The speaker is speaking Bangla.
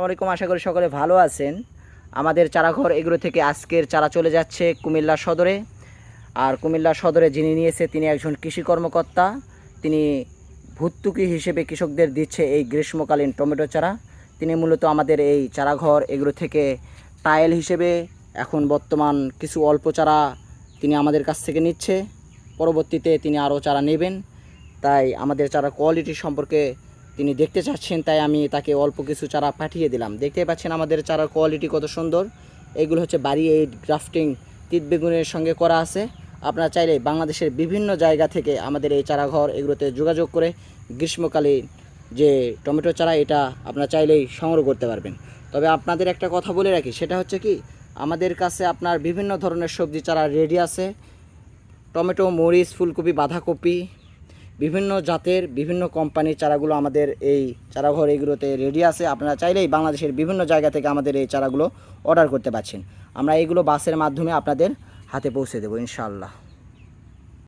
আসসালামু আলাইকুম, আশা করি সকলে ভালো আছেন। আমাদের চারাঘর এগুলো থেকে আজকের চারা চলে যাচ্ছে কুমিল্লা সদরে। আর কুমিল্লা সদরে যিনি নিয়েছে তিনি একজন কৃষি কর্মকর্তা। তিনি ভর্তুকি হিসেবে কৃষকদের দিচ্ছে এই গ্রীষ্মকালীন টমেটো চারা। তিনি মূলত আমাদের এই চারাঘর এগুলো থেকে ট্রায়াল হিসেবে এখন বর্তমান কিছু অল্প চারা তিনি আমাদের কাছ থেকে নিচ্ছে। পরবর্তীতে তিনি আরও চারা নেবেন। তাই আমাদের চারা কোয়ালিটি সম্পর্কে তিনি দেখতে চাচ্ছেন, তাই আমি তাকে অল্প কিছু চারা পাঠিয়ে দিলাম। দেখতে পাচ্ছেন আমাদের চারার কোয়ালিটি কত সুন্দর। এগুলো হচ্ছে বাড়ি এইড গ্রাফটিং তিত বেগুনের সঙ্গে করা আছে। আপনারা চাইলে বাংলাদেশের বিভিন্ন জায়গা থেকে আমাদের এই চারাঘর এগুলোতে যোগাযোগ করে গ্রীষ্মকালীন যে টমেটো চারা এটা আপনারা চাইলেই সংগ্রহ করতে পারবেন। তবে আপনাদের একটা কথা বলে রাখি, সেটা হচ্ছে কি, আমাদের কাছে আপনার বিভিন্ন ধরনের সবজি চারা রেডি আছে। টমেটো, মরিচ, ফুলকপি, বাঁধাকপি, বিভিন্ন জাতের বিভিন্ন কোম্পানির চারাগুলো আমাদের এই চারাঘর এগুলোতে রেডি আছে। আপনারা চাইলেই বাংলাদেশের বিভিন্ন জায়গা থেকে আমাদের এই চারাগুলো অর্ডার করতে পারছেন। আমরা এইগুলো বাসের মাধ্যমে আপনাদের হাতে পৌঁছে দেবো ইনশাআল্লাহ।